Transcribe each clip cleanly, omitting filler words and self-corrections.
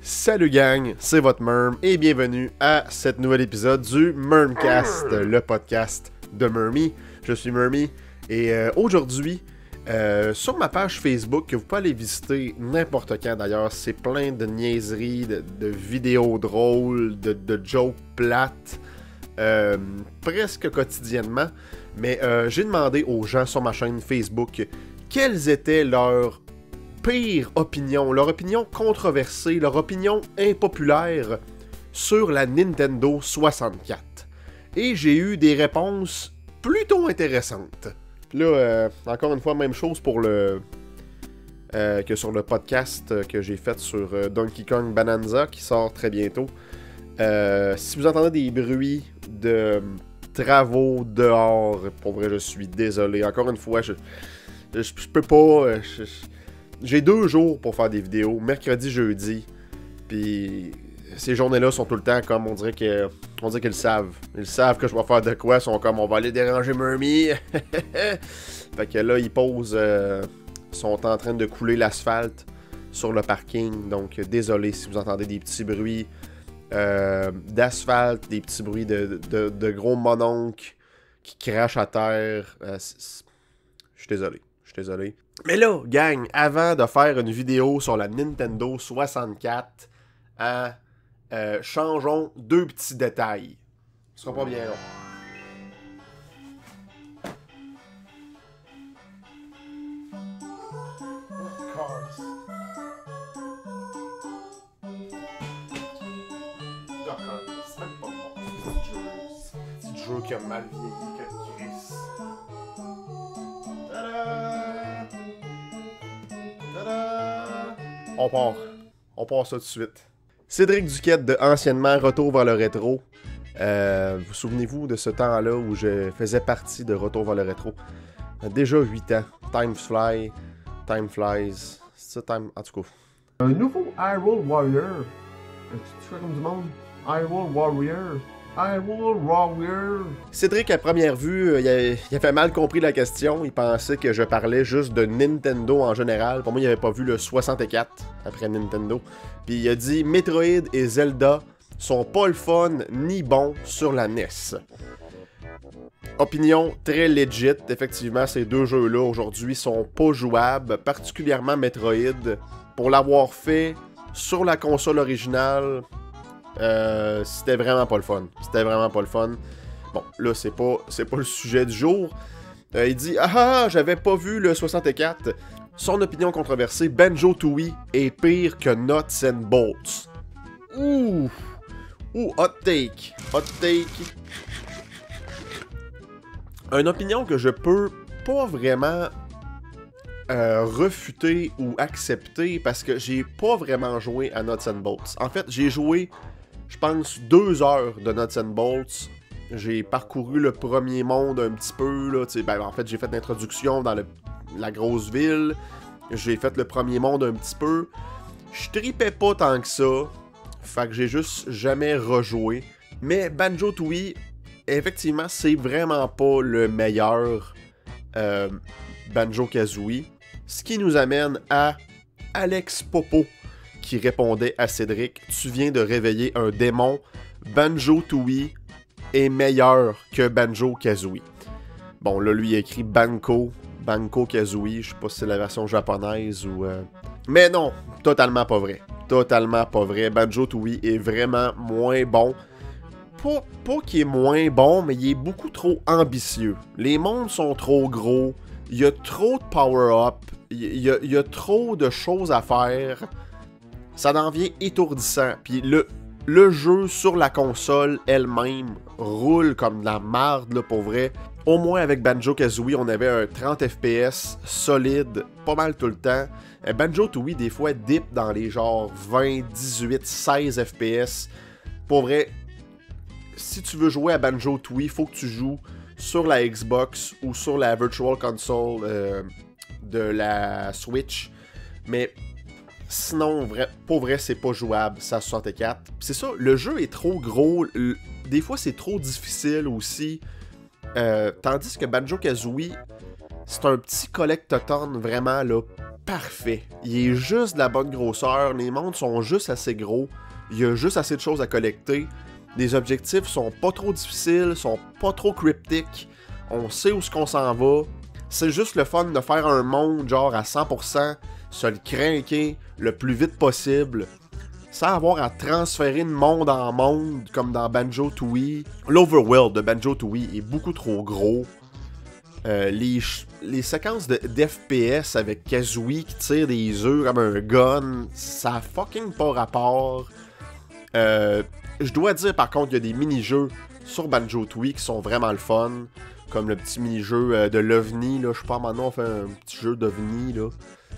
Salut gang, c'est votre Merm et bienvenue à cet nouvel épisode du Mermcast, le podcast de Mermy. Je suis Mermy et aujourd'hui, sur ma page Facebook, que vous pouvez aller visiter n'importe quand d'ailleurs, c'est plein de niaiseries, de vidéos drôles, de jokes plates, presque quotidiennement. Mais j'ai demandé aux gens sur ma chaîne Facebook quelles étaient leurs pire opinion, leur opinion controversée, leur opinion impopulaire sur la Nintendo 64. Et j'ai eu des réponses plutôt intéressantes. Là, encore une fois, même chose pour le que sur le podcast que j'ai fait sur Donkey Kong Bonanza, qui sort très bientôt. Si vous entendez des bruits de travaux dehors, pour vrai, je suis désolé. Encore une fois, je peux pas... J'ai 2 jours pour faire des vidéos, mercredi, jeudi, puis ces journées-là sont tout le temps comme on dirait qu'ils savent. Ils savent que je vais faire de quoi, ils sont comme on va aller déranger Mermy. Fait que là, ils posent, sont en train de couler l'asphalte sur le parking, donc désolé si vous entendez des petits bruits d'asphalte, des petits bruits de gros mononcles qui crachent à terre. Je suis désolé. Mais là, gang, avant de faire une vidéo sur la Nintendo 64, changeons 2 petits détails. Ce sera pas bien long. C'est même pas bon. C'est petit jeu qui a mal vieilli que Chris. Tada! Tada! On part ça tout de suite. Cédric Duquette de anciennement Retour vers le rétro. Vous souvenez-vous de ce temps-là où je faisais partie de Retour vers le rétro? Déjà 8 ans. Time flies. C'est ça, time... En tout cas. Un nouveau Hyrule Warrior. Tu fais comme du monde? Hyrule Warrior. Cédric, à première vue, il avait mal compris la question. Il pensait que je parlais juste de Nintendo en général. Pour moi, il n'avait pas vu le 64 après Nintendo. Puis il a dit Metroid et Zelda sont pas le fun ni bons sur la NES. Opinion très legit. Effectivement, ces 2 jeux-là aujourd'hui sont pas jouables, particulièrement Metroid. Pour l'avoir fait sur la console originale, c'était vraiment pas le fun. Bon, là, c'est pas le sujet du jour. Il dit « Ah, j'avais pas vu le 64. » Son opinion controversée, Banjo-Tooie est pire que Nuts and Bolts. Ouh, hot take. Une opinion que je peux pas vraiment refuter ou accepter parce que j'ai pas vraiment joué à Nuts and Bolts. En fait, j'ai joué, je pense, 2 heures de Nuts and Bolts. J'ai parcouru le premier monde un petit peu. Là, en fait, j'ai fait l'introduction dans la grosse ville. J'ai fait le premier monde un petit peu. Je tripais pas tant que ça. Fait que j'ai juste jamais rejoué. Mais Banjo-Tooie, effectivement, c'est vraiment pas le meilleur Banjo-Kazooie. Ce qui nous amène à Alex Popo, qui répondait à Cédric « Tu viens de réveiller un démon. Banjo-Tooie est meilleur que Banjo-Kazooie. » Bon, là, lui, il a écrit Banjo-Kazooie. Je sais pas si c'est la version japonaise ou... Mais non, totalement pas vrai. Banjo-Tooie est vraiment moins bon. Pas qu'il est moins bon, mais il est beaucoup trop ambitieux. Les mondes sont trop gros. Il y a trop de power-up. Il y a trop de choses à faire. Ça en devient étourdissant. Puis le jeu sur la console elle-même roule comme de la marde, là, pour vrai. Au moins avec Banjo-Kazooie, on avait un 30 FPS solide, pas mal tout le temps. Banjo-Tooie, des fois, dip dans les genres 20, 18, 16 FPS. Pour vrai, si tu veux jouer à Banjo-Tooie, il faut que tu joues sur la Xbox ou sur la Virtual Console de la Switch. Mais sinon, pour vrai, c'est pas jouable, ça 64. C'est ça, le jeu est trop gros. Des fois, c'est trop difficile aussi. Tandis que Banjo-Kazooie, c'est un petit collectathon vraiment là, parfait. Il est juste de la bonne grosseur. Les mondes sont juste assez gros. Il y a juste assez de choses à collecter. Les objectifs sont pas trop difficiles, sont pas trop cryptiques. On sait où est-ce qu'on s'en va. C'est juste le fun de faire un monde genre à 100%, se le craquer le plus vite possible, sans avoir à transférer de monde en monde comme dans Banjo-Tooie. L'overworld de Banjo-Tooie est beaucoup trop gros. Les séquences d'FPS avec Kazooie qui tire des œufs comme un gun, ça a fucking pas rapport. Je dois dire par contre qu'il y a des mini-jeux sur Banjo-Tooie qui sont vraiment le fun. Comme le petit mini-jeu de l'OVNI, là. Je sais pas, maintenant on fait un petit jeu d'OVNI, là.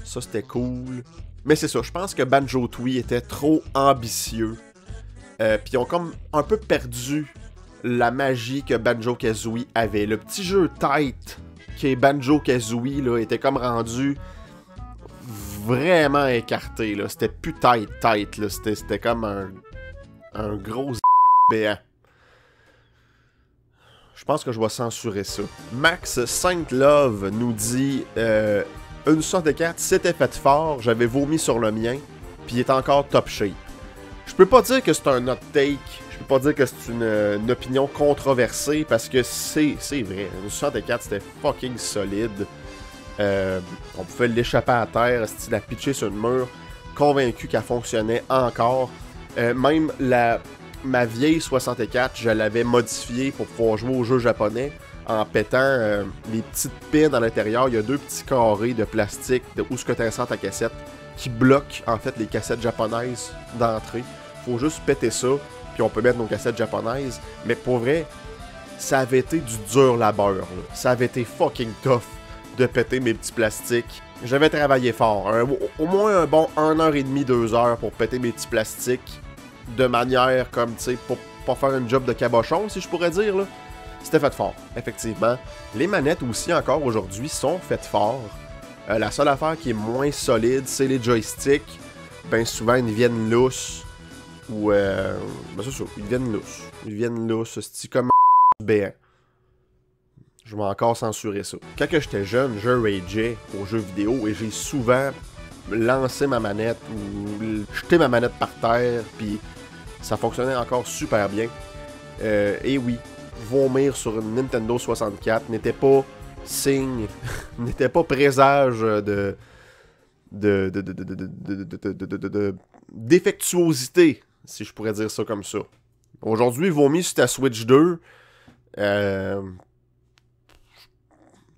Ça, c'était cool. Mais c'est ça, je pense que Banjo-Tooie était trop ambitieux. Puis ils ont comme un peu perdu la magie que Banjo-Kazooie avait. Le petit jeu tight qui est Banjo-Kazooie, là, était comme rendu vraiment écarté, là. C'était plus tight, là. C'était comme un gros béant. Je pense que je vais censurer ça. Max Saint Love nous dit une 64 s'était fait fort, j'avais vomi sur le mien, puis il est encore top shape. Je peux pas dire que c'est un hot take, je peux pas dire que c'est une opinion controversée, parce que c'est vrai. Une 64 c'était fucking solide. On pouvait l'échapper à terre, style la pitcher sur le mur, convaincu qu'elle fonctionnait encore. Même ma vieille 64, je l'avais modifiée pour pouvoir jouer au jeu japonais en pétant les petites pins à l'intérieur. Il y a deux petits carrés de plastique où ce que tu insères ta cassette qui bloquent en fait les cassettes japonaises d'entrée. Faut juste péter ça, puis on peut mettre nos cassettes japonaises. Mais pour vrai, ça avait été du dur labeur, là. Ça avait été fucking tough de péter mes petits plastiques. J'avais travaillé fort. Au moins un bon 1h30, 2h pour péter mes petits plastiques. De manière comme, tu sais, pour pas faire un job de cabochon, si je pourrais dire, là. C'était fait fort, effectivement. Les manettes aussi, encore aujourd'hui, sont faites fort. La seule affaire qui est moins solide, c'est les joysticks. Ben souvent, ils viennent lousses. Ou, ben c'est ça, ils viennent lousses. Ils viennent lousses, c'est comme un béant. Je vais encore censurer ça. Quand j'étais jeune, je rageais aux jeux vidéo et j'ai souvent lancé ma manette ou jeté ma manette par terre, puis ça fonctionnait encore super bien. Et oui, vomir sur une Nintendo 64 n'était pas signe, n'était pas présage défectuosité, si je pourrais dire ça comme ça. Aujourd'hui, vomir sur ta Switch 2,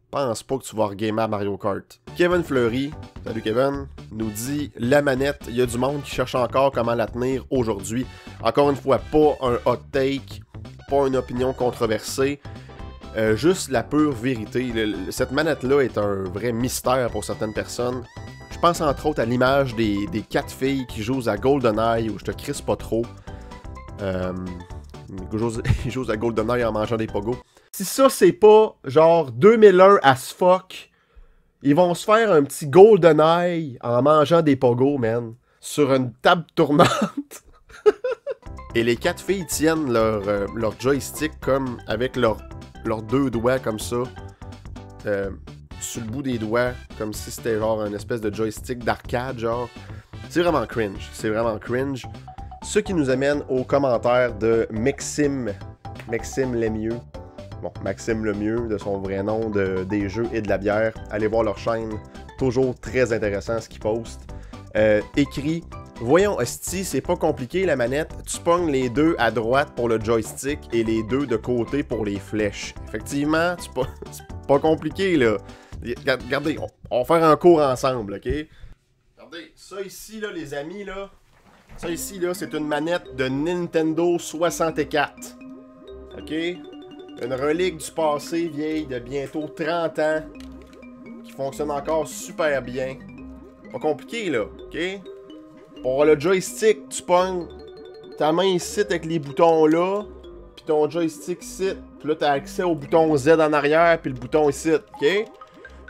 pense pas que tu vas regamer à Mario Kart. Kevin Fleury, salut Kevin, nous dit la manette, il y a du monde qui cherche encore comment la tenir aujourd'hui. Encore une fois, pas un hot take, pas une opinion controversée, juste la pure vérité. Cette manette-là est un vrai mystère pour certaines personnes. Je pense entre autres à l'image des 4 filles qui jouent à GoldenEye, où je te crisse pas trop. Ils jouent à GoldenEye en mangeant des pogos. Si ça, c'est pas genre 2001 as fuck, ils vont se faire un petit GoldenEye en mangeant des pogos, man, sur une table tournante. Et les 4 filles tiennent leur joystick comme avec leurs 2 doigts comme ça, sur le bout des doigts, comme si c'était genre une espèce de joystick d'arcade, genre. C'est vraiment cringe, c'est vraiment cringe. Ce qui nous amène aux commentaires de Maxime Lemieux. Bon, Maxime Lemieux, de son vrai nom, des jeux et de la bière. Allez voir leur chaîne, toujours très intéressant ce qu'ils postent. Écrit, voyons, hostie, c'est pas compliqué la manette. Tu pognes les 2 à droite pour le joystick et les 2 de côté pour les flèches. Effectivement, c'est pas compliqué là. Regardez, on va faire un cours ensemble, ok? Regardez, ça ici, là, les amis, là. Ça ici, là, c'est une manette de Nintendo 64. Ok? Une relique du passé vieille de bientôt 30 ans. Qui fonctionne encore super bien. Pas compliqué, là. Ok? Pour le joystick, tu pognes ta main ici avec les boutons là. Puis ton joystick ici. Puis là, t'as accès au bouton Z en arrière. Puis le bouton ici. Ok?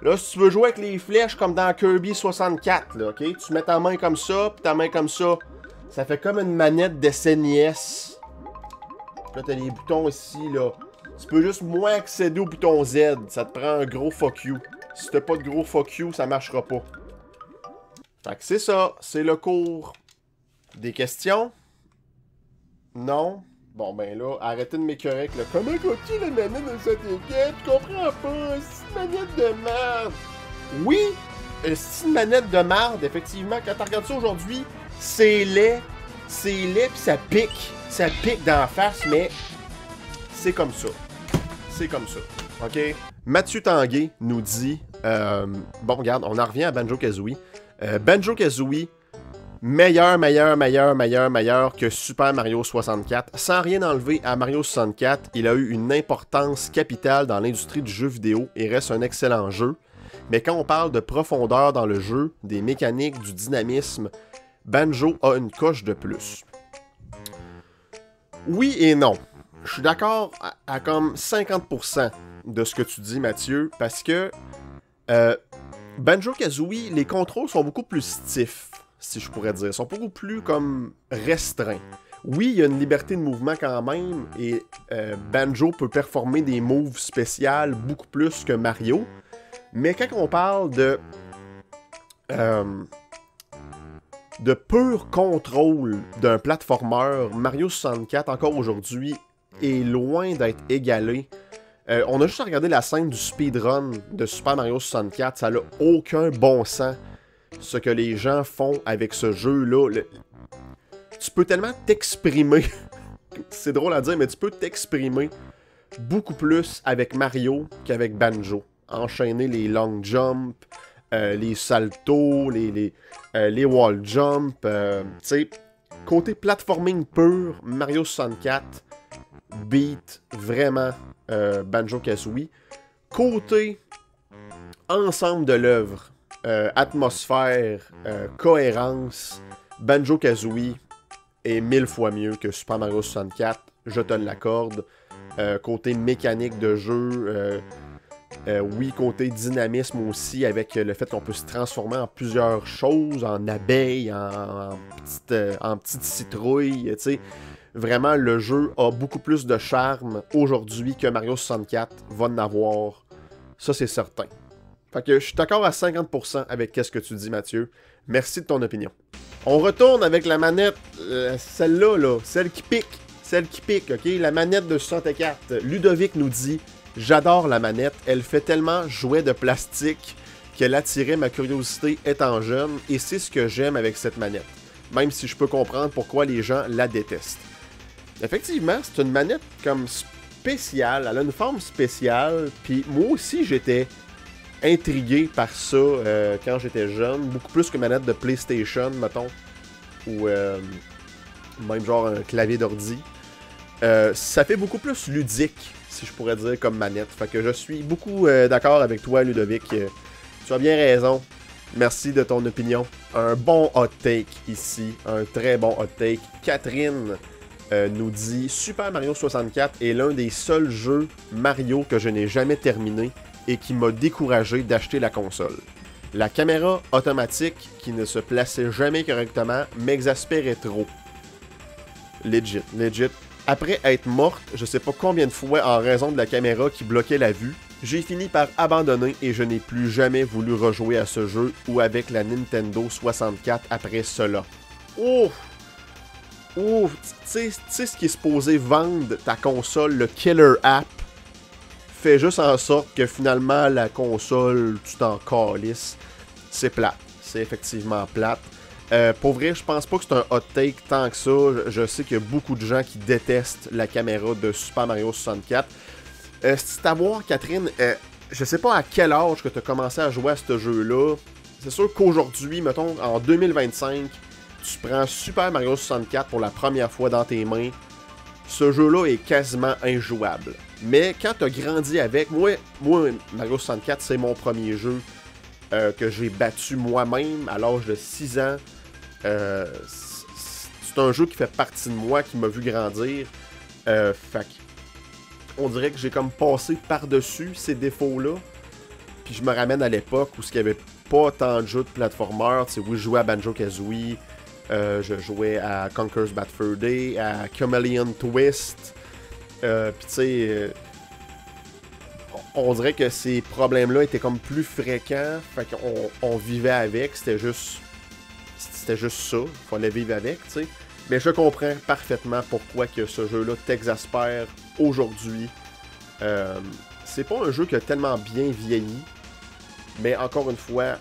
Là, si tu veux jouer avec les flèches comme dans Kirby 64, là, ok? Tu mets ta main comme ça, puis ta main comme ça. Ça fait comme une manette de SNES. Là, t'as les boutons ici, là. Tu peux juste moins accéder au bouton Z. Ça te prend un gros fuck you. Si t'as pas de gros fuck you, ça marchera pas. Fait que c'est ça, c'est le cours. Des questions? Non? Bon ben là, arrêtez de m'écœurer avec le comment coquille la manette de cette étiquette? Je comprends pas, c'est une manette de merde! Oui, c'est une manette de merde, effectivement, quand tu regardes ça aujourd'hui, c'est laid, pis ça pique dans la face, mais c'est comme ça. C'est comme ça, ok? Mathieu Tanguay nous dit, bon regarde, on en revient à Banjo-Kazooie. Banjo-Kazooie, meilleur que Super Mario 64. Sans rien enlever à Mario 64, il a eu une importance capitale dans l'industrie du jeu vidéo et reste un excellent jeu. Mais quand on parle de profondeur dans le jeu, des mécaniques, du dynamisme, Banjo a une coche de plus. Oui et non. Je suis d'accord à comme 50% de ce que tu dis, Mathieu, parce que Banjo-Kazooie, les contrôles sont beaucoup plus stiffs, si je pourrais dire. Ils sont beaucoup plus comme restreints. Oui, il y a une liberté de mouvement quand même, et Banjo peut performer des moves spéciales beaucoup plus que Mario. Mais quand on parle de pur contrôle d'un platformer, Mario 64, encore aujourd'hui, est loin d'être égalé. On a juste à regarder la scène du speedrun de Super Mario 64, ça n'a aucun bon sens ce que les gens font avec ce jeu-là. Tu peux tellement t'exprimer, c'est drôle à dire, mais tu peux t'exprimer beaucoup plus avec Mario qu'avec Banjo. Enchaîner les long jumps, les saltos, les wall jumps, tu sais, côté platforming pur, Mario 64 beat vraiment Banjo-Kazooie. Côté ensemble de l'œuvre, atmosphère, cohérence, Banjo-Kazooie est 1000 fois mieux que Super Mario 64, je te l'accorde. Côté mécanique de jeu, oui, côté dynamisme aussi, avec le fait qu'on peut se transformer en plusieurs choses, en abeilles, en petites citrouilles, tu sais. Vraiment, le jeu a beaucoup plus de charme aujourd'hui que Mario 64 va en avoir. Ça, c'est certain. Fait que je suis d'accord à 50% avec ce que tu dis, Mathieu. Merci de ton opinion. On retourne avec la manette, celle-là, là, celle qui pique, ok? La manette de 64. Ludovic nous dit... J'adore la manette, elle fait tellement jouet de plastique qu'elle attirait ma curiosité étant jeune, et c'est ce que j'aime avec cette manette, même si je peux comprendre pourquoi les gens la détestent. Effectivement, c'est une manette comme spéciale, elle a une forme spéciale, puis moi aussi j'étais intrigué par ça quand j'étais jeune, beaucoup plus que manette de PlayStation, mettons, ou même genre un clavier d'ordi. Ça fait beaucoup plus ludique, si je pourrais dire, comme manette. Fait que je suis beaucoup d'accord avec toi, Ludovic. Tu as bien raison. Merci de ton opinion. Un bon hot take ici. Un très bon hot take. Catherine nous dit « Super Mario 64 est l'un des seuls jeux Mario que je n'ai jamais terminé et qui m'a découragé d'acheter la console. La caméra automatique, qui ne se plaçait jamais correctement, m'exaspérait trop. » Legit. Après être morte, je sais pas combien de fois en raison de la caméra qui bloquait la vue, j'ai fini par abandonner et je n'ai plus jamais voulu rejouer à ce jeu ou avec la Nintendo 64 après cela. Ouf! Tu sais ce qui est supposé vendre ta console, le Killer App, fait juste en sorte que finalement la console, tu t'en calisses. C'est plate. C'est effectivement plate. Pour vrai, je pense pas que c'est un hot take tant que ça. Je sais qu'il y a beaucoup de gens qui détestent la caméra de Super Mario 64. C'est à voir, Catherine, je sais pas à quel âge que tu as commencé à jouer à ce jeu-là. C'est sûr qu'aujourd'hui, mettons, en 2025, tu prends Super Mario 64 pour la première fois dans tes mains. Ce jeu-là est quasiment injouable. Mais quand tu as grandi avec... Moi, Mario 64, c'est mon premier jeu que j'ai battu moi-même à l'âge de 6 ans. C'est un jeu qui fait partie de moi, qui m'a vu grandir. Fait on dirait que j'ai comme passé par-dessus ces défauts-là. Puis je me ramène à l'époque où il n'y avait pas tant de jeux de platformer. Tu sais, oui, je jouais à Banjo-Kazooie, je jouais à Conker's Bad Fur Day, à Chameleon Twist. Puis tu sais, on dirait que ces problèmes-là étaient comme plus fréquents. Fait qu'on vivait avec, c'était juste c'était juste ça, fallait vivre avec, tu sais. Mais je comprends parfaitement pourquoi que ce jeu-là t'exaspère aujourd'hui. C'est pas un jeu qui a tellement bien vieilli, mais encore une fois,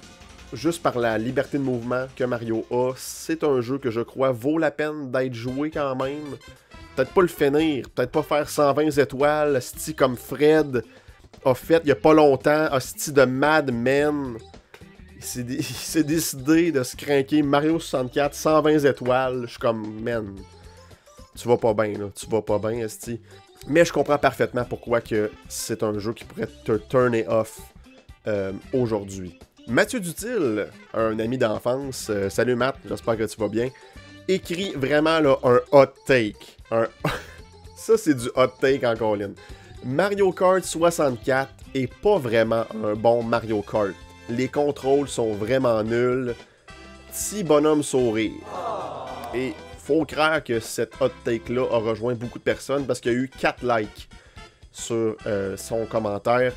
juste par la liberté de mouvement que Mario a, c'est un jeu que je crois vaut la peine d'être joué quand même. Peut-être pas le finir, peut-être pas faire 120 étoiles, hostie comme Fred a fait il y a pas longtemps, hostie de Mad Men. Il s'est décidé de se craquer Mario 64 120 étoiles. Je suis comme, man, tu vas pas bien, là, tu vas pas bien, hostie. Mais je comprends parfaitement pourquoi que c'est un jeu qui pourrait te turner off aujourd'hui. Mathieu Dutil, un ami d'enfance, salut Matt, j'espère que tu vas bien, écrit vraiment là un hot take. Ça c'est du hot take en colline. Mario Kart 64 est pas vraiment un bon Mario Kart. Les contrôles sont vraiment nuls. Petit bonhomme sourire. Et faut croire que cette hot take-là a rejoint beaucoup de personnes parce qu'il y a eu 4 likes sur son commentaire.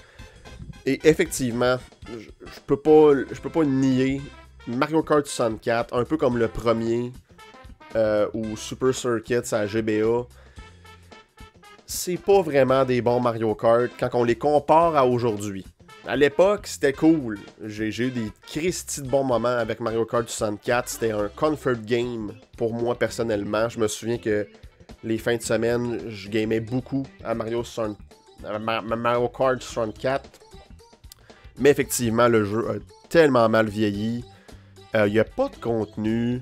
Et effectivement, je peux pas nier Mario Kart 64, un peu comme le premier ou Super Circuits à GBA. C'est pas vraiment des bons Mario Kart quand on les compare à aujourd'hui. À l'époque, c'était cool. J'ai eu des Christy de bons moments avec Mario Kart 64. C'était un comfort game pour moi personnellement. Je me souviens que les fins de semaine, je gamais beaucoup à Mario Kart 64. Mais effectivement, le jeu a tellement mal vieilli. Il n'y a pas de contenu.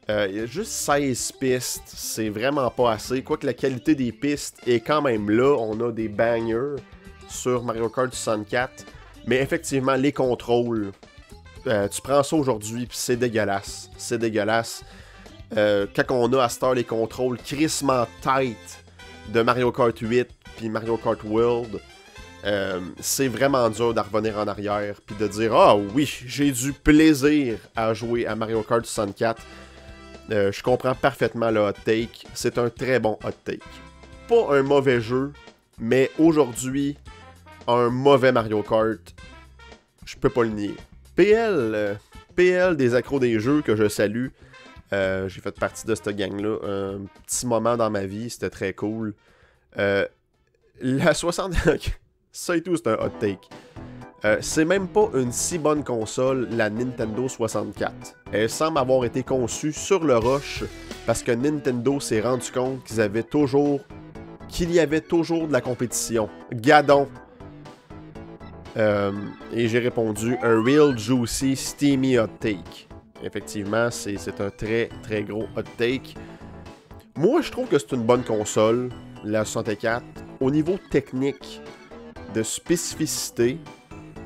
Il y a juste 16 pistes. C'est vraiment pas assez. Quoique la qualité des pistes est quand même là. On a des bangers sur Mario Kart 64. Mais effectivement, les contrôles, tu prends ça aujourd'hui, puis c'est dégueulasse. C'est dégueulasse. Quand on a à cette heure les contrôles crissement tight de Mario Kart 8 puis Mario Kart World, c'est vraiment dur de revenir en arrière puis de dire « Ah oui, j'ai du plaisir à jouer à Mario Kart 64 ». Je comprends parfaitement le hot take. C'est un très bon hot take. Pas un mauvais jeu, mais aujourd'hui, un mauvais Mario Kart, je peux pas le nier. PL des accros des jeux que je salue. J'ai fait partie de cette gang-là. Un petit moment dans ma vie, c'était très cool. La 60... Ça et tout, c'est un hot take. C'est même pas une si bonne console, la Nintendo 64. Elle semble avoir été conçue sur le rush parce que Nintendo s'est rendu compte qu'il y avait toujours de la compétition. Gadon. Et j'ai répondu un real juicy steamy hot take. Effectivement, c'est un très très gros hot take. Moi, je trouve que c'est une bonne console, la 64. Au niveau technique, de spécificité,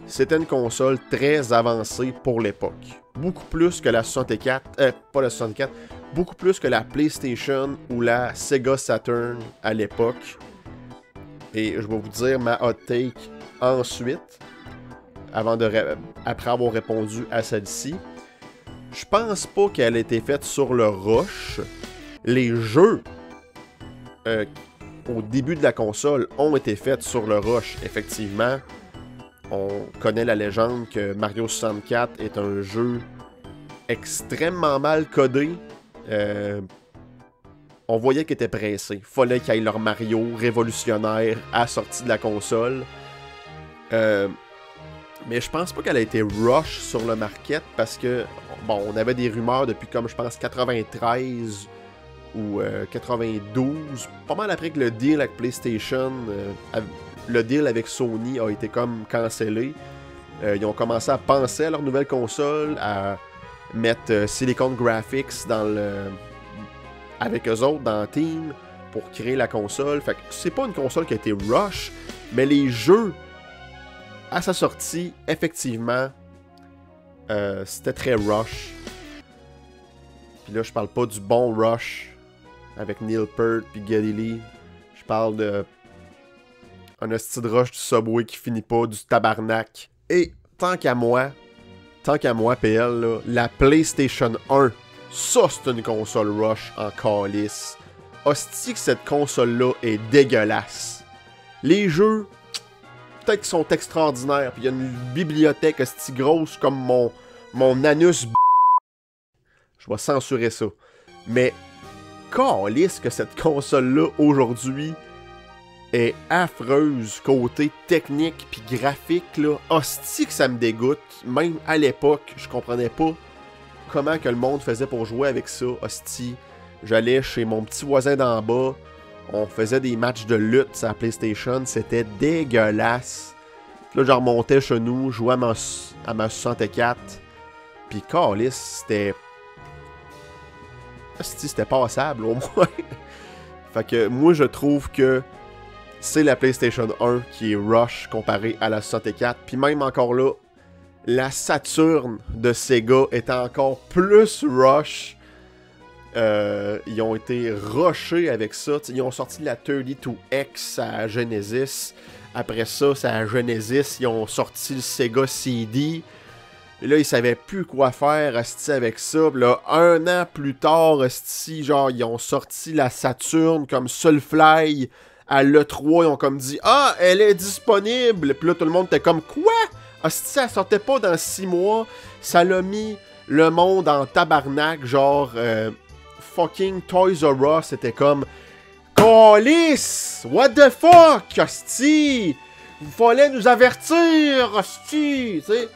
c'était une console très avancée pour l'époque. Beaucoup plus que la 64, pas la 64, beaucoup plus que la PlayStation ou la Sega Saturn à l'époque. Et je vais vous dire ma hot take ensuite, après avoir répondu à celle-ci. Je pense pas qu'elle ait été faite sur le rush. Les jeux au début de la console ont été faits sur le rush, effectivement. On connaît la légende que Mario 64 est un jeu extrêmement mal codé. On voyait qu'ils étaient pressés. Fallait qu'il y ait leur Mario révolutionnaire à la sortie de la console. Mais je pense pas qu'elle a été rush sur le market parce que, bon, on avait des rumeurs depuis comme je pense 93 ou 92, pas mal après que le deal avec PlayStation, le deal avec Sony a été comme cancellé. Ils ont commencé à penser à leur nouvelle console, à mettre Silicon Graphics avec eux autres dans le team pour créer la console. Fait que c'est pas une console qui a été rush, mais les jeux à sa sortie, effectivement, c'était très rush. Puis là, je parle pas du bon rush avec Neil Peart puis Geddy Lee. Je parle de un hostie de rush du Subway qui finit pas, du tabarnak. Et tant qu'à moi, PL, là, la PlayStation 1, ça c'est une console rush en calice. Hostie que cette console-là est dégueulasse. Les jeux, peut-être qu'ils sont extraordinaires, puis il y a une bibliothèque hostie grosse comme mon anus. Je vais censurer ça. Mais, calisse que cette console-là, aujourd'hui, est affreuse côté technique puis graphique, là. Hostie que ça me dégoûte. Même à l'époque, je comprenais pas comment que le monde faisait pour jouer avec ça, hostie. J'allais chez mon petit voisin d'en bas, on faisait des matchs de lutte sur la PlayStation, c'était dégueulasse. Puis là, je remontais chez nous, jouais à ma 64, puis calisse, c'était... hostie, c'était passable, au moins. Fait que moi, je trouve que c'est la PlayStation 1 qui est rush comparée à la 64. Puis même encore là, la Saturn de Sega est encore plus rush. Ils ont été rushés avec ça. Ils ont sorti la 32X à Genesis. Après ça, à Genesis, ils ont sorti le Sega CD. Et là, ils savaient plus quoi faire asti, avec ça. Puis là, un an plus tard, asti, genre, ils ont sorti la Saturn comme Soulfly. À l'E3, ils ont comme dit « Ah, elle est disponible! » Puis là, tout le monde était comme « Quoi? Asti, ça sortait pas dans 6 mois. » Ça l'a mis le monde en tabarnak, genre... fucking Toys R Us, c'était comme « Calice! What the fuck, asti! Il fallait nous avertir, asti! » Tu sais?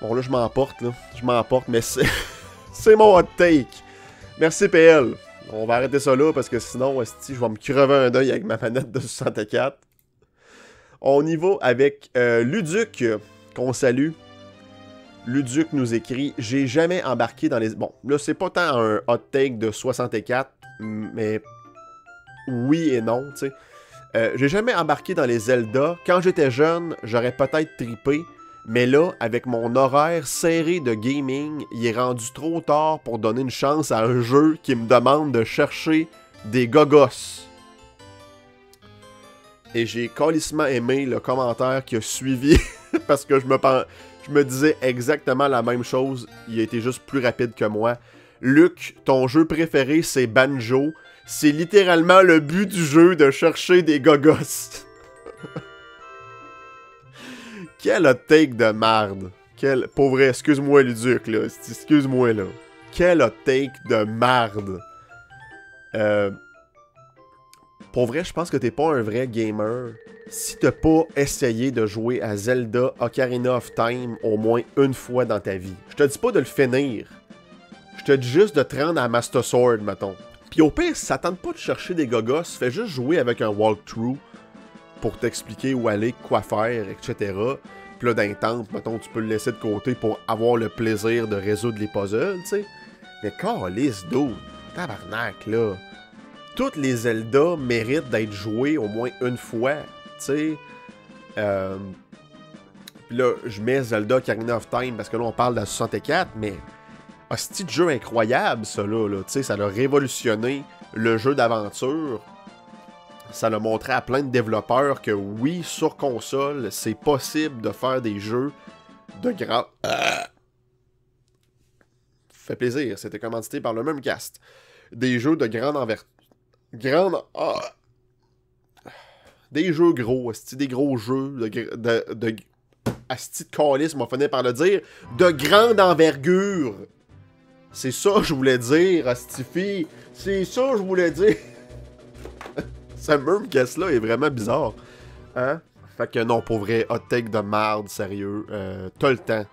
Bon, là, je m'emporte, là. Je m'emporte, mais c'est... c'est mon hot take. Merci, PL. On va arrêter ça là, parce que sinon, asti, je vais me crever un œil avec ma manette de 64. On y va avec Luduc, qu'on salue. Luduc nous écrit « J'ai jamais embarqué dans les... » Bon, là, c'est pas tant un hot take de 64, mais oui et non, tu sais. J'ai jamais embarqué dans les Zelda. Quand j'étais jeune, j'aurais peut-être trippé, mais là, avec mon horaire serré de gaming, il est rendu trop tard pour donner une chance à un jeu qui me demande de chercher des gogos. Et j'ai calissement aimé le commentaire qui a suivi, parce que je me disais exactement la même chose. Il a été juste plus rapide que moi. Luc, ton jeu préféré, c'est Banjo. C'est littéralement le but du jeu de chercher des gogos. Quel hot take de marde. Pour vrai, excuse-moi Luduc, là. Excuse-moi, là. Quel hot take de marde. Pour vrai, je pense que t'es pas un vrai gamer si t'as pas essayé de jouer à Zelda Ocarina of Time au moins une fois dans ta vie. Je te dis pas de le finir. Je te dis juste de te rendre à Master Sword, mettons. Puis au pire, si ça tente pas de chercher des gogos, fais juste jouer avec un walkthrough pour t'expliquer où aller, quoi faire, etc. Puis là, dans les temples, mettons, tu peux le laisser de côté pour avoir le plaisir de résoudre les puzzles, tu sais. Mais calisse, dude, tabarnak, là. Toutes les Zelda méritent d'être jouées au moins une fois, tu sais. Puis là, je mets Zelda Ocarina of Time parce que là, on parle de la 64, mais... hostie de jeu incroyable, ça, là. Tu sais, ça a révolutionné le jeu d'aventure. Ça l'a montré à plein de développeurs que oui, sur console, c'est possible de faire des jeux de grand... Fait plaisir, c'était commandité par le même cast. Des jeux de grande envergure. Des jeux gros, asti, des gros jeux de asti de calice, m'a fini par le dire, de grande envergure. C'est ça que je voulais dire, Astifi. C'est ça que je voulais dire. Ce Murmcast-là est vraiment bizarre. Hein? Fait que non, pour vrai, hot take de marde, sérieux. T'as le temps.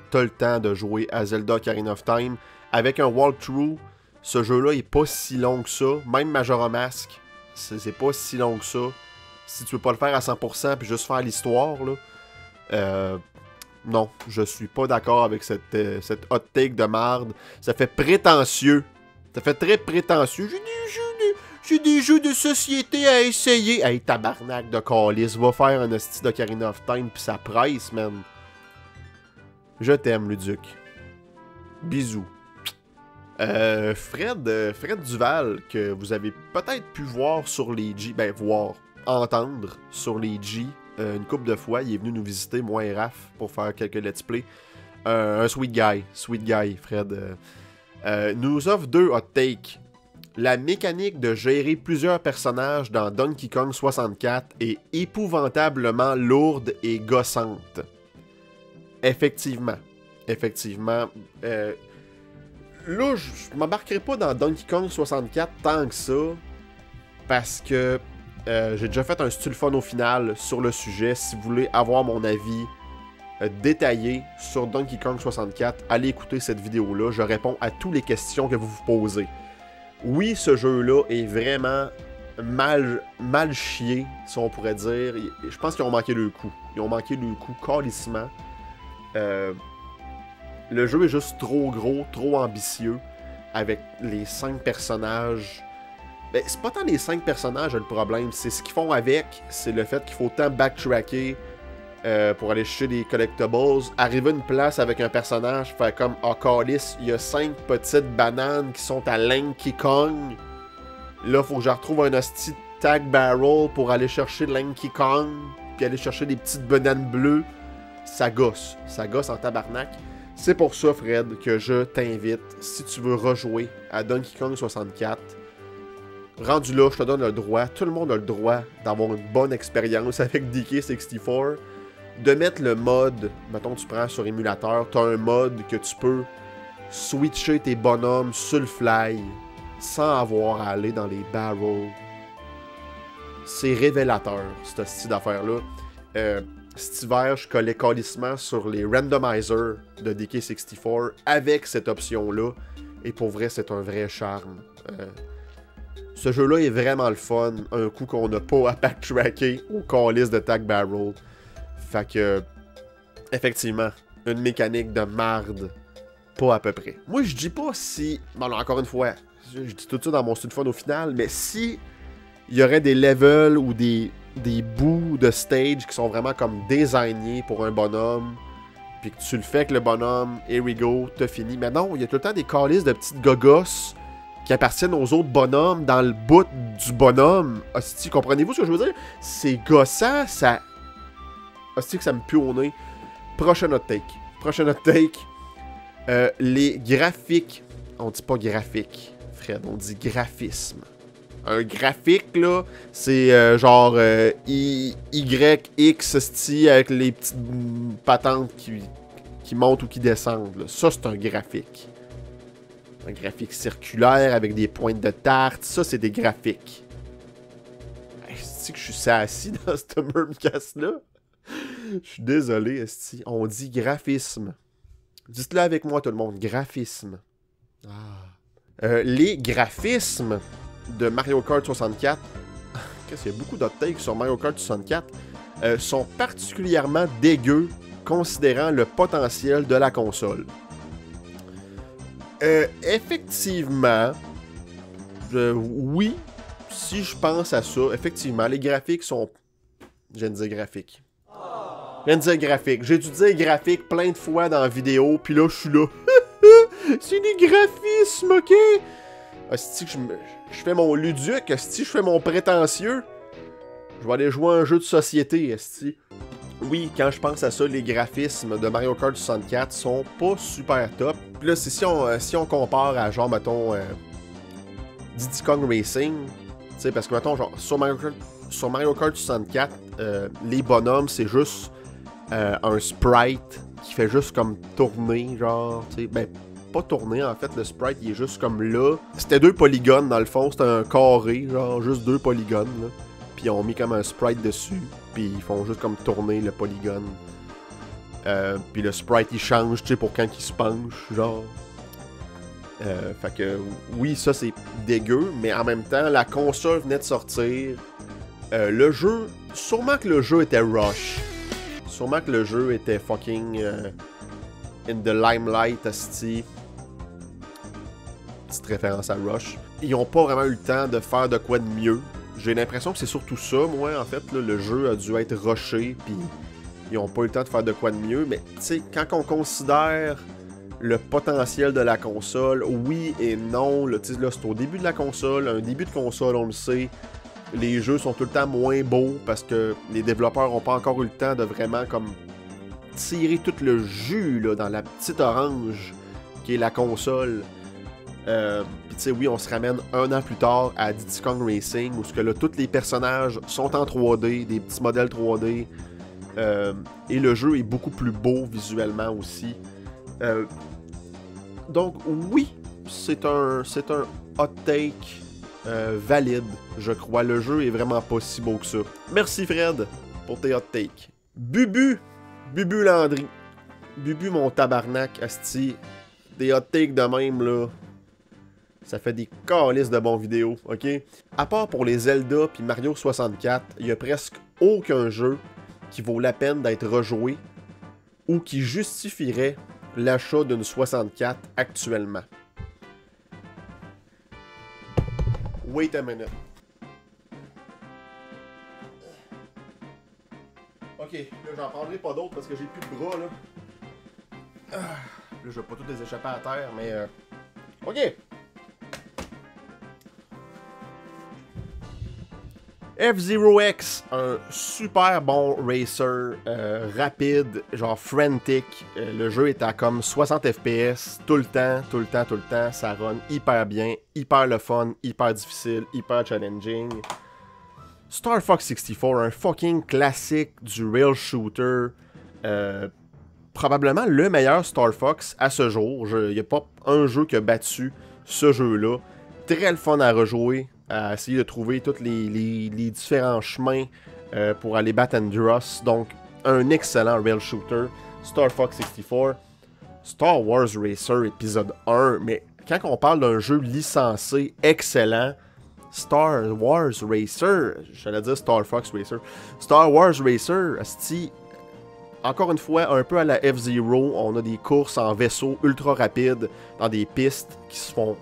T'as le temps de jouer à Zelda Ocarina of Time. Avec un walkthrough, ce jeu-là est pas si long que ça. Même Majora Mask, c'est pas si long que ça. Si tu veux pas le faire à 100% puis juste faire l'histoire, là. Non, je suis pas d'accord avec cette hot take de marde. Ça fait prétentieux. Ça fait très prétentieux. J'ai des jeux de société à essayer. Hey, tabarnak de calice, va faire un hostie d'Ocarina of Time pis ça presse, man. Je t'aime, Luduc. Bisous. Fred Duval, que vous avez peut-être pu voir sur les G... Ben, entendre sur les G une couple de fois. Il est venu nous visiter, moi et Raph, pour faire quelques let's play. Un sweet guy, Fred. Nous offre 2 hot takes. La mécanique de gérer plusieurs personnages dans Donkey Kong 64 est épouvantablement lourde et gossante. Effectivement. là, je m'embarquerai pas dans Donkey Kong 64 tant que ça, parce que j'ai déjà fait un style-fun au final sur le sujet. Si vous voulez avoir mon avis détaillé sur Donkey Kong 64, allez écouter cette vidéo-là. Je réponds à toutes les questions que vous vous posez. Oui, ce jeu-là est vraiment mal chié, si on pourrait dire. Je pense qu'ils ont manqué le coup. Ils ont manqué le coup calissement. Le jeu est juste trop gros, trop ambitieux, avec les 5 personnages. Ben, c'est pas tant les 5 personnages le problème, c'est ce qu'ils font avec, c'est le fait qu'il faut tant backtracker pour aller chercher des collectibles, arriver à une place avec un personnage, faire comme « Ah, calice, il y a 5 petites bananes qui sont à Donkey Kong. Là, faut que je retrouve un hostie tag barrel pour aller chercher Donkey Kong, puis aller chercher des petites bananes bleues. » Ça gosse en tabarnak. C'est pour ça, Fred, que je t'invite, si tu veux rejouer à Donkey Kong 64, rendu là, je te donne le droit, tout le monde a le droit d'avoir une bonne expérience avec DK64, de mettre le mode, mettons tu prends sur émulateur, tu as un mode que tu peux switcher tes bonhommes sur le fly, sans avoir à aller dans les barrels. C'est révélateur, ce style d'affaire-là. Cet hiver, je collais calissement sur les randomizers de DK64 avec cette option-là. Et pour vrai, c'est un vrai charme. Ce jeu-là est vraiment le fun. Un coup qu'on n'a pas à backtracker au calice de Tag Barrel. Fait que, effectivement, une mécanique de marde. Pas à peu près. Moi, je dis pas si... Bon, là, encore une fois, je dis tout ça dans mon style fun au final, mais si il y aurait des levels ou des bouts de stage qui sont vraiment comme désignés pour un bonhomme, puis que tu le fais avec le bonhomme, here we go, t'as fini. Mais non, il y a tout le temps des calices de petites gogosses qui appartiennent aux autres bonhommes dans le bout du bonhomme. Hostie, comprenez-vous ce que je veux dire? C'est gossant, ça... Hostie que ça me pue au nez. Prochain hot take. Les graphiques... On dit pas graphique, Fred, on dit graphisme. Un graphique, là, c'est genre YX style avec les petites patentes qui montent ou qui descendent. Là. Ça, c'est un graphique. Un graphique circulaire avec des pointes de tarte. Ça, c'est des graphiques. Est-ce que je suis assis dans ce Murmcast-là? Je suis désolé, esti. On dit graphisme. Dites-le avec moi, tout le monde. Graphisme. Les graphismes de Mario Kart 64, qu'est-ce qu'il y a beaucoup d'autres takes sur Mario Kart 64, sont particulièrement dégueux considérant le potentiel de la console. Effectivement, oui, si je pense à ça, effectivement, les graphiques sont... Je viens de dire graphique. J'ai dû dire graphique plein de fois dans la vidéo, puis là, je suis là. C'est des graphismes, ok? Asti, je fais mon luduc, asti, je fais mon prétentieux. Je vais aller jouer à un jeu de société, asti. Oui, quand je pense à ça, les graphismes de Mario Kart 64 sont pas super top. Puis là, si on compare à genre, mettons, Diddy Kong Racing, tu sais, parce que mettons, genre, sur Mario Kart 64, les bonhommes, c'est juste un sprite qui fait juste comme tourner, genre, tu sais, ben, pas tourner, en fait, le sprite, il est juste comme là. C'était 2 polygones, dans le fond, c'était un carré, genre, juste 2 polygones, là. Puis ils ont mis comme un sprite dessus, puis ils font juste comme tourner le polygone. Puis le sprite, il change, tu sais, pour quand il se penche, genre. Fait que, oui, ça, c'est dégueu, mais en même temps, la console venait de sortir. Le jeu, sûrement que le jeu était rush. Sûrement que le jeu était fucking in the limelight, asti. Petite référence à Rush. Ils n'ont pas vraiment eu le temps de faire de quoi de mieux. J'ai l'impression que c'est surtout ça, moi, en fait. Là, le jeu a dû être rushé, puis ils n'ont pas eu le temps de faire de quoi de mieux. Mais, tu sais, quand on considère le potentiel de la console, oui et non. Là, là, c'est au début de la console. Un début de console, on le sait. Les jeux sont tout le temps moins beaux parce que les développeurs n'ont pas encore eu le temps de vraiment comme tirer tout le jus là, dans la petite orange qui est la console. Puis tu sais, oui, on se ramène un an plus tard à Diddy Kong Racing où ce que là, tous les personnages sont en 3D, des petits modèles 3D. Et le jeu est beaucoup plus beau visuellement aussi. Donc oui, c'est un hot take valide, je crois. Le jeu est vraiment pas si beau que ça. Merci Fred pour tes hot takes. Bubu Landry. Bubu mon tabarnak, asti. Des hot takes de même, là. Ça fait des calices de bons vidéos, ok? À part pour les Zelda puis Mario 64, il y a presque aucun jeu qui vaut la peine d'être rejoué ou qui justifierait l'achat d'une 64 actuellement. Wait a minute. Ok, là j'en prendrai pas d'autres parce que j'ai plus de bras là. Là je vais pas tous les échapper à terre, mais ok. F-Zero X, un super bon racer, rapide, genre frantic. Le jeu est à comme 60 FPS tout le temps, ça run hyper bien, hyper le fun, hyper difficile, hyper challenging. Star Fox 64, un fucking classique du rail shooter, probablement le meilleur Star Fox à ce jour. Il n'y a pas un jeu qui a battu ce jeu-là. Très le fun à rejouer, à essayer de trouver tous les différents chemins pour aller battre Andros. Donc, un excellent rail shooter. Star Fox 64. Star Wars Racer épisode 1. Mais quand on parle d'un jeu licencé excellent, Star Wars Racer, j'allais dire Star Fox Racer. Star Wars Racer, asti, encore une fois, un peu à la F-Zero, on a des courses en vaisseau ultra rapides dans des pistes qui font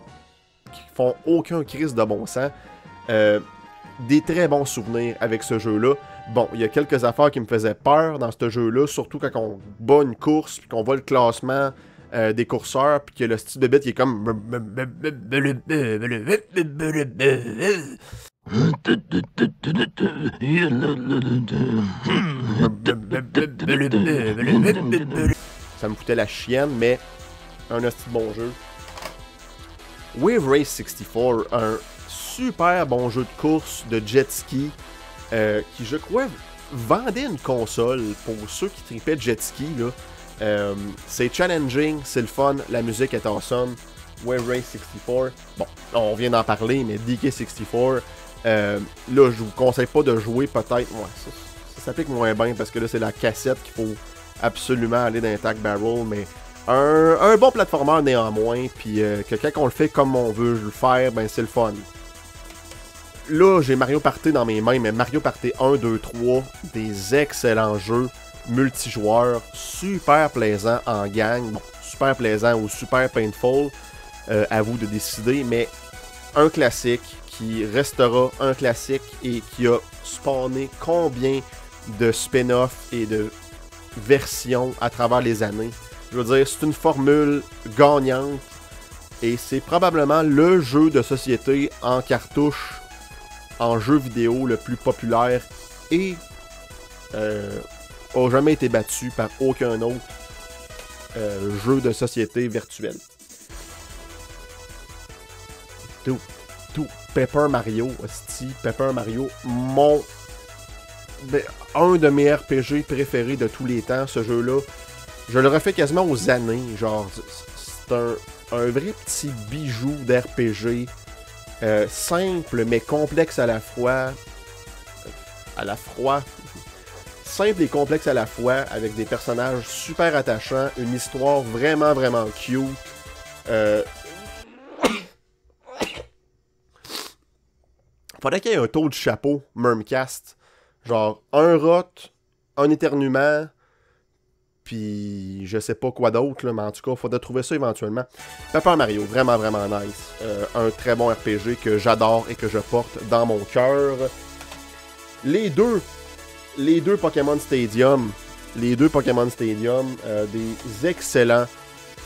aucun crise de bon sens. Des très bons souvenirs avec ce jeu-là. Bon, il y a quelques affaires qui me faisaient peur dans ce jeu-là, surtout quand on bat une course, puis qu'on voit le classement des courseurs, puis que le style de bête qui est comme... Ça me foutait la chienne, mais un hostie de bon jeu. Wave Race 64, un super bon jeu de course de jet ski qui, je crois, vendait une console pour ceux qui tripaient jet ski. C'est challenging, c'est le fun, la musique est awesome. Wave Race 64, bon, on vient d'en parler, mais DK64, là, je vous conseille pas de jouer peut-être. Ouais, ça s'applique moins bien parce que là, c'est la cassette qu'il faut absolument aller dans un Attack Barrel, mais un bon platformer néanmoins, puis que quand on le fait comme on veut le faire, ben c'est le fun. Là, j'ai Mario Party dans mes mains, mais Mario Party 1, 2, 3, des excellents jeux multijoueurs, super plaisants en gang, bon, super plaisant ou super painful, à vous de décider, mais un classique qui restera un classique et qui a spawné combien de spin-off et de versions à travers les années. Je veux dire, c'est une formule gagnante et c'est probablement le jeu de société en cartouche, en jeu vidéo le plus populaire et a jamais été battu par aucun autre jeu de société virtuel. Tout. Paper Mario, hostie, Paper Mario, un de mes RPG préférés de tous les temps, ce jeu-là. Je le refais quasiment aux années, genre, c'est un vrai petit bijou d'RPG, simple mais complexe à la fois, simple et complexe à la fois, avec des personnages super attachants, une histoire vraiment vraiment cute, faudrait qu'il y ait un taux de chapeau, Mermcast. Genre, un rot, un éternuement, puis je sais pas quoi d'autre, mais en tout cas, faudrait trouver ça éventuellement. Paper Mario, vraiment, vraiment nice. Un très bon RPG que j'adore et que je porte dans mon cœur. Les deux Pokémon Stadium, des excellents,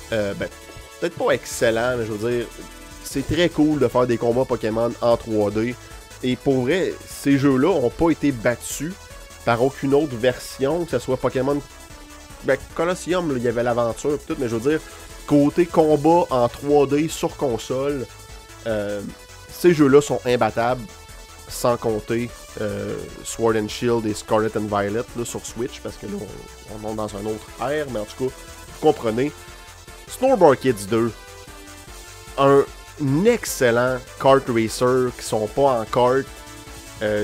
peut-être pas excellents, mais je veux dire, c'est très cool de faire des combats Pokémon en 3D. Et pour vrai, ces jeux-là n'ont pas été battus par aucune autre version, que ce soit Pokémon... Colosseum, il y avait l'aventure et tout, mais je veux dire, côté combat en 3D sur console, ces jeux-là sont imbattables, sans compter Sword and Shield et Scarlet and Violet là, sur Switch, parce que là, on est dans un autre ère, mais en tout cas, vous comprenez. Snowboard Kids 2, un excellent kart racer qui sont pas en kart.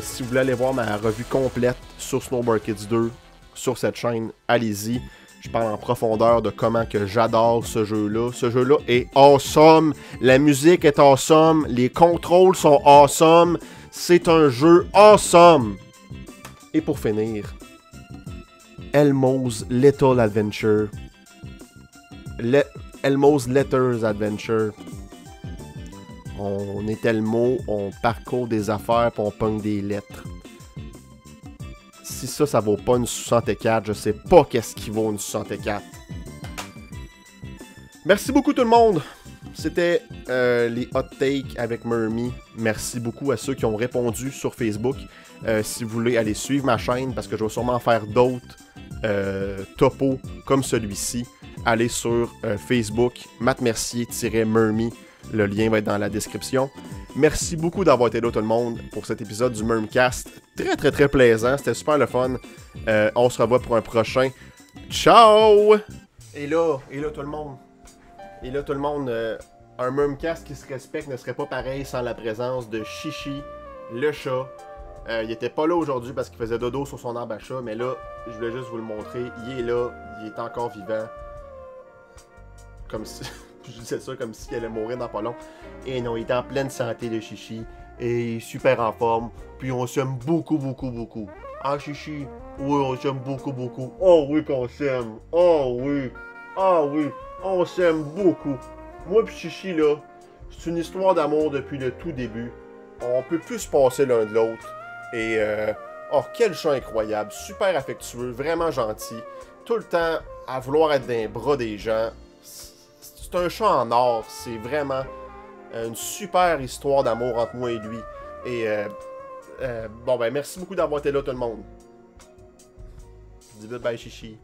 Si vous voulez aller voir ma revue complète sur Snowboard Kids 2 sur cette chaîne, allez-y. Je parle en profondeur de comment que j'adore ce jeu-là. Ce jeu-là est awesome. La musique est awesome. Les contrôles sont awesome. C'est un jeu awesome. Et pour finir, Elmo's Little Adventure. Elmo's Letters Adventure. On est Elmo, on parcourt des affaires puis on pogne des lettres. Si ça vaut pas une 64, je sais pas qu'est-ce qui vaut une 64. Merci beaucoup tout le monde. C'était les hot takes avec Mermy. Merci beaucoup à ceux qui ont répondu sur Facebook. Si vous voulez aller suivre ma chaîne, parce que je vais sûrement faire d'autres topos comme celui-ci, allez sur Facebook, Matt Mercier-Mermy. Le lien va être dans la description. Merci beaucoup d'avoir été là tout le monde pour cet épisode du Mermcast. Très très très plaisant, c'était super le fun. On se revoit pour un prochain. Ciao! Et là tout le monde. Et là tout le monde, un Mermcast qui se respecte ne serait pas pareil sans la présence de Chichi, le chat. Il était pas là aujourd'hui parce qu'il faisait dodo sur son arbre à chat, mais là, je voulais juste vous le montrer. Il est là, il est encore vivant. Comme si... Je disais ça comme s'il allait mourir dans pas long. Et non, il est en pleine santé, le Chichi. Et super en forme. Puis on s'aime beaucoup, beaucoup, beaucoup. Ah, Chichi? Oui, on s'aime beaucoup, beaucoup. Oh oui qu'on s'aime. Oh oui. Ah oui. On s'aime beaucoup. Moi pis Chichi, là, c'est une histoire d'amour depuis le tout début. On peut plus se passer l'un de l'autre. Et, oh, quel chat incroyable. Super affectueux, vraiment gentil. Tout le temps à vouloir être dans les bras des gens. C'est un chat en or, c'est vraiment une super histoire d'amour entre moi et lui. Et bon ben merci beaucoup d'avoir été là tout le monde. Dis bye bye Chichi.